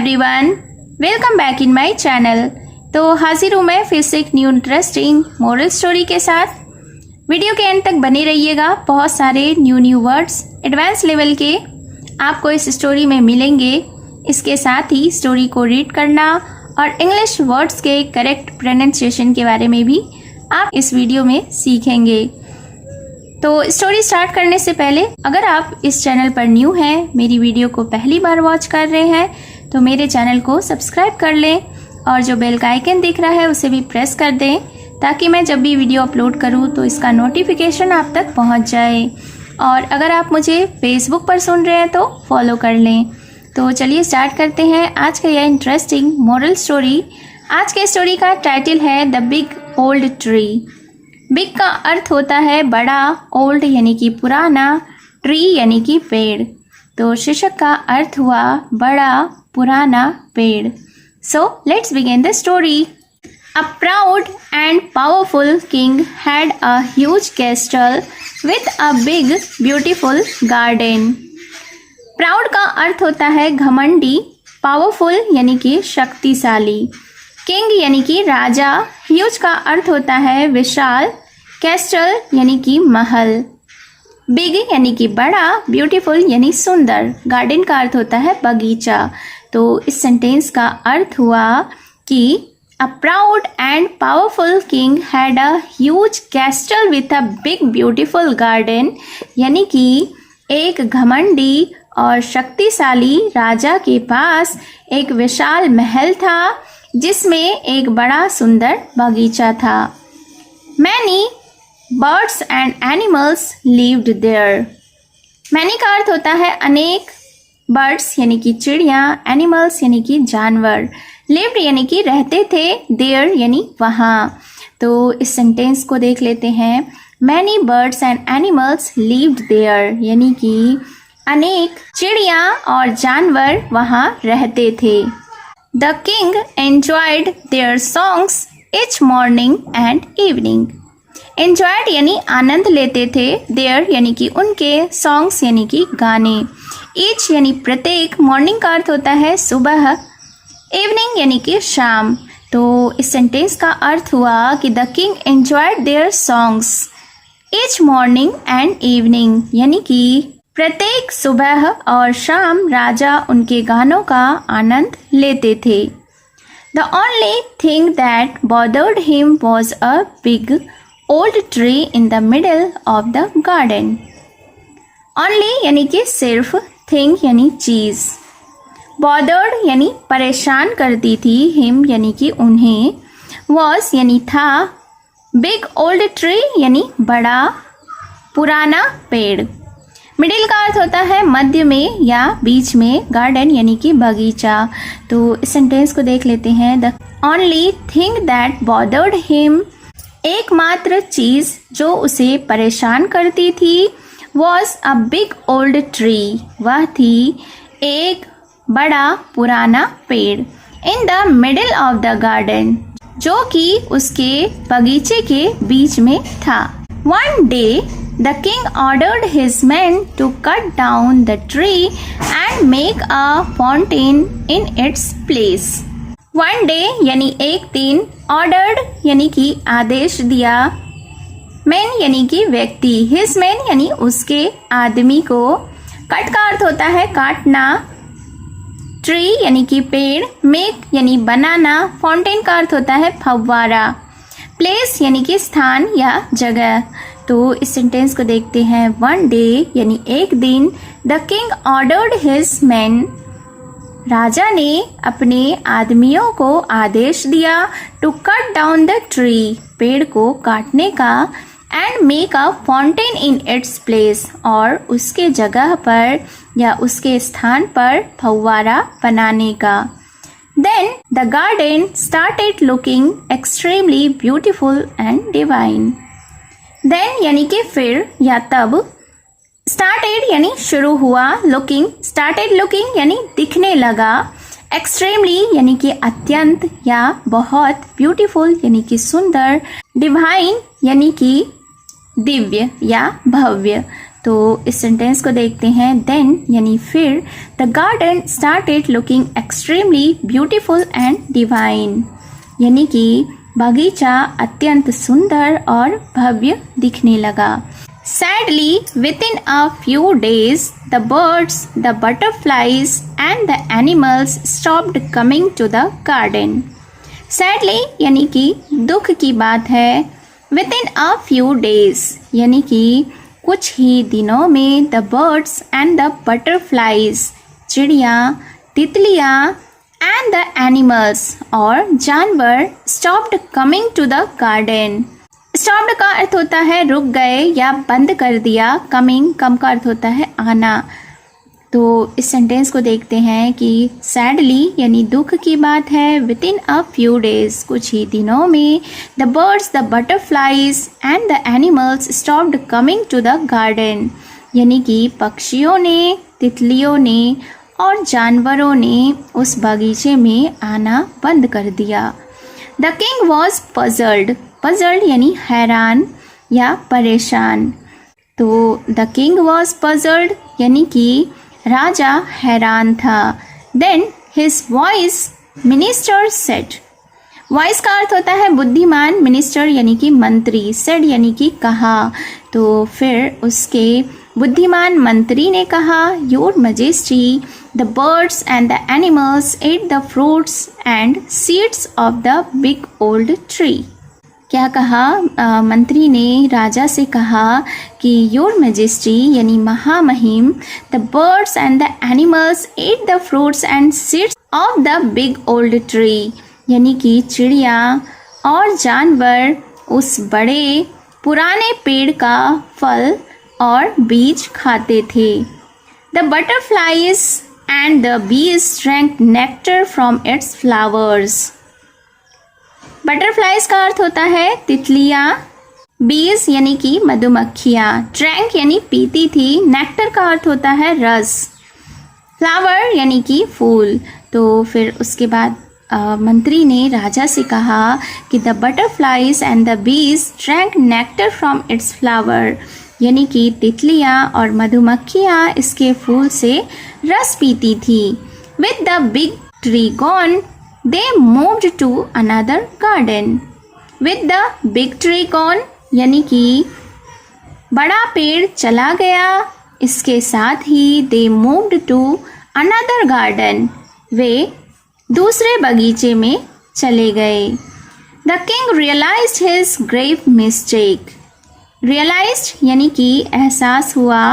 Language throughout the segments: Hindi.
Everyone, welcome back in my channel. तो हाजिर हूँ मैं फिर से एक न्यू इंटरेस्टिंग मोरल स्टोरी के साथ। वीडियो के एंड तक बने रहिएगा। बहुत सारे न्यू वर्ड्स एडवांस लेवल के आपको इस स्टोरी में मिलेंगे। इसके साथ ही स्टोरी को रीड करना और इंग्लिश वर्ड्स के करेक्ट प्रोनाउंसिएशन के बारे में भी आप इस वीडियो में सीखेंगे। तो स्टोरी स्टार्ट करने से पहले अगर आप इस चैनल पर न्यू हैं, मेरी वीडियो को पहली बार वॉच कर रहे हैं, तो मेरे चैनल को सब्सक्राइब कर लें और जो बेल का आइकन दिख रहा है उसे भी प्रेस कर दें ताकि मैं जब भी वीडियो अपलोड करूं तो इसका नोटिफिकेशन आप तक पहुंच जाए। और अगर आप मुझे फेसबुक पर सुन रहे हैं तो फॉलो कर लें। तो चलिए स्टार्ट करते हैं आज का यह इंटरेस्टिंग मोरल स्टोरी। आज के स्टोरी का टाइटल है the big old tree. Big का अर्थ होता है बड़ा, ओल्ड यानी कि पुराना, ट्री यानी कि पेड़। तो शीर्षक का अर्थ हुआ बड़ा पुराना पेड़। So let's begin the story. A proud and powerful king had a huge castle with a big beautiful garden. Proud का अर्थ होता है घमंडी, पावरफुल यानी कि शक्तिशाली, किंग यानी कि राजा, ह्यूज का अर्थ होता है विशाल, कैस्टल यानी कि महल, बिग यानी कि बड़ा, ब्यूटीफुल यानी सुंदर, गार्डन का अर्थ होता है बगीचा। तो इस सेंटेंस का अर्थ हुआ कि a proud and powerful king had a huge castle with a big beautiful garden, यानी कि एक घमंडी और शक्तिशाली राजा के पास एक विशाल महल था जिसमें एक बड़ा सुंदर बगीचा था। Many birds and animals lived there. Many का अर्थ होता है अनेक, बर्ड्स यानी कि चिड़िया, एनिमल्स यानी कि जानवर, लिव्ड यानी कि रहते थे, देयर यानी वहाँ। तो इस सेंटेंस को देख लेते हैं। Many birds and animals lived there, यानी कि अनेक चिड़िया और जानवर वहाँ रहते थे। The king enjoyed their songs each morning and evening. Enjoyed यानी आनंद लेते थे, देयर यानी कि उनके, सॉन्ग्स यानी कि गाने, ईच यानी प्रत्येक, मॉर्निंग का अर्थ होता है सुबह, इवनिंग यानी कि शाम। तो इस सेंटेंस का अर्थ हुआ कि the king enjoyed their songs each morning and evening, यानी कि प्रत्येक सुबह और शाम राजा उनके गानों का आनंद लेते थे। The only thing that bothered him was a big old tree in the middle of the garden. Only यानी कि सिर्फ, थिंग यानी चीज, बॉदर्ड यानी परेशान करती थी, हिम यानी कि उन्हें, वॉज यानी था, बिग ओल्ड ट्री यानी बड़ा पुराना पेड़। मिडिल का अर्थ होता है मध्य में या बीच में, गार्डन यानी कि बगीचा। तो इस सेंटेंस को देख लेते हैं। The only thing that bothered him, एकमात्र चीज जो उसे परेशान करती थी, was a big old tree, वह थी एक बड़ा पुराना पेड़, in the middle of the garden, जो कि उसके बगीचे के बीच में था। One day the king ordered his men to cut down the tree and make a fountain in its place. One day यानी एक दिन, ordered यानी कि आदेश दिया, men यानी कि व्यक्ति, his men यानी उसके आदमी को, cut का अर्थ होता है काटना, tree यानी कि पेड़, make यानी बनाना, fountain का अर्थ होता है फव्वारा, place यानी कि स्थान या जगह। तो इस सेंटेंस को देखते हैं। वन डे यानी एक दिन, the king ordered his men, राजा ने अपने आदमियों को आदेश दिया, to cut down the tree, पेड़ को काटने का, and make a fountain in its place, और उसके जगह पर या उसके स्थान पर फव्वारा बनाने का। Then the garden started looking extremely beautiful and divine. Then यानी कि फिर या तब, started यानी शुरू हुआ, looking, started looking यानी दिखने लगा, extremely यानी कि अत्यंत या बहुत, beautiful यानी कि सुंदर, divine यानी कि दिव्य या भव्य। तो इस सेंटेंस को देखते हैं। देन यानी फिर the garden started looking extremely beautiful and divine, यानी कि बगीचा अत्यंत सुंदर और भव्य दिखने लगा। Sadly, within a few days, the birds, the butterflies, and the animals stopped coming to the garden. Sadly, यानी कि दुख की बात है। Within a few days, यानी कि कुछ ही दिनों में the birds and the butterflies, चिड़िया, तितलियाँ, and the animals, और जानवर stopped coming to the garden. Stopped का अर्थ होता है रुक गए या बंद कर दिया। कमिंग कम का अर्थ होता है आना। तो इस सेंटेंस को देखते हैं कि सैडली यानी दुख की बात है। Within a few days, कुछ ही दिनों में, the birds, the butterflies and the animals stopped coming to the garden, यानी कि पक्षियों ने, तितलियों ने और जानवरों ने उस बगीचे में आना बंद कर दिया। The king was puzzled, puzzled यानी हैरान या परेशान। तो द किंग वॉज पजल्ड यानी कि राजा हैरान था। Then his voice minister said, voice का अर्थ होता है बुद्धिमान, मिनिस्टर यानी कि मंत्री, सेड यानी कि कहा। तो फिर उसके बुद्धिमान मंत्री ने कहा, your majesty, the birds and the animals at the fruits and seeds of the big old tree. क्या कहा? मंत्री ने राजा से कहा कि योर मेजेस्टी यानी महामहिम, the birds and the animals at the fruits and seeds of the big old tree, यानी कि चिड़िया और जानवर उस बड़े पुराने पेड़ का फल और बीज खाते थे। The butterflies and the bees drank nectar from its flowers. Butterflies का अर्थ होता है तितलियाँ, बीज यानी कि मधुमक्खियाँ, ड्रैंक यानी पीती थी, नेक्टर का अर्थ होता है रस, फ्लावर यानी कि फूल। तो फिर उसके बाद मंत्री ने राजा से कहा कि the butterflies and the bees drank nectar from its flower, यानी कि तितलियाँ और मधुमक्खियाँ इसके फूल से रस पीती थी। With the big tree gone, they moved to another garden. With the big tree gone, यानी कि बड़ा पेड़ चला गया, इसके साथ ही they moved to another garden. वे दूसरे बगीचे में चले गए। The king realized his grave mistake. Realized यानी कि एहसास हुआ।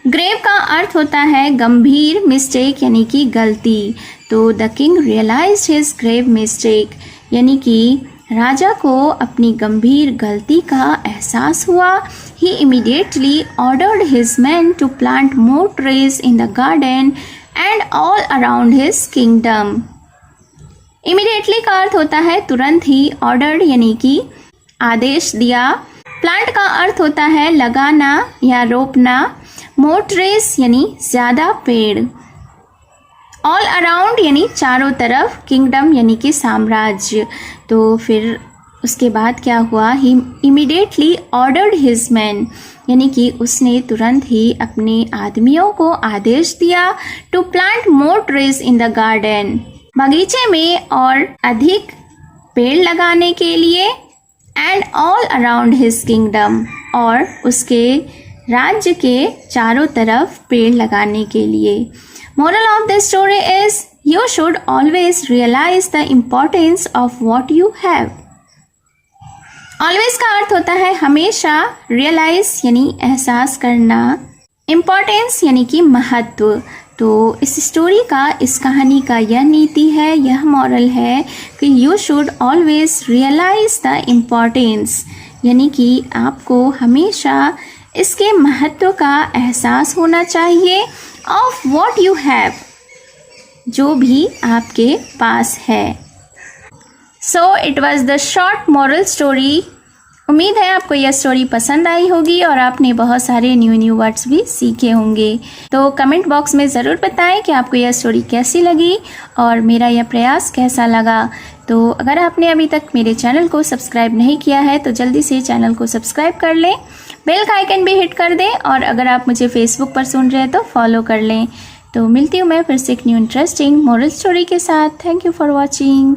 ग्रेव का अर्थ होता है गंभीर, मिस्टेक यानी कि गलती। तो the king realised his grave mistake, यानी कि राजा को अपनी गंभीर गलती का एहसास हुआ। He immediately ordered his men to plant more trees in the garden and all around his kingdom. Immediately का अर्थ होता है तुरंत ही, ऑर्डर्ड यानी कि आदेश दिया। प्लांट का अर्थ होता है लगाना या रोपना। मोर ट्रीज यानी ज़्यादा पेड़। ऑल अराउंड यानी चारों तरफ, किंगडम यानी कि साम्राज्य। तो फिर उसके बाद क्या हुआ? He immediately ordered his man, यानी कि उसने तुरंत ही अपने आदमियों को आदेश दिया to plant more trees in the garden, बगीचे में और अधिक पेड़ लगाने के लिए। And all around his kingdom, और उसके राज्य के चारों तरफ पेड़ लगाने के लिए। Moral of the story is you should always realise the importance of what you have. Always का अर्थ होता है हमेशा, रियलाइज यानी एहसास करना, इम्पोर्टेंस यानी कि महत्व। तो इस स्टोरी का, इस कहानी का यह नीति है, यह मॉरल है कि you should always realise the importance, यानी कि आपको हमेशा इसके महत्व का एहसास होना चाहिए। ऑफ वॉट यू हैव, जो भी आपके पास है। So it was the short moral story. उम्मीद है आपको यह स्टोरी पसंद आई होगी और आपने बहुत सारे न्यू वर्ड्स भी सीखे होंगे। तो कमेंट बॉक्स में ज़रूर बताएं कि आपको यह स्टोरी कैसी लगी और मेरा यह प्रयास कैसा लगा। तो अगर आपने अभी तक मेरे चैनल को सब्सक्राइब नहीं किया है तो जल्दी से चैनल को सब्सक्राइब कर लें, बेल का आइकन भी हिट कर दें और अगर आप मुझे फेसबुक पर सुन रहे हैं तो फॉलो कर लें। तो मिलती हूँ मैं फिर से एक न्यू इंटरेस्टिंग मोरल स्टोरी के साथ। Thank you for watching.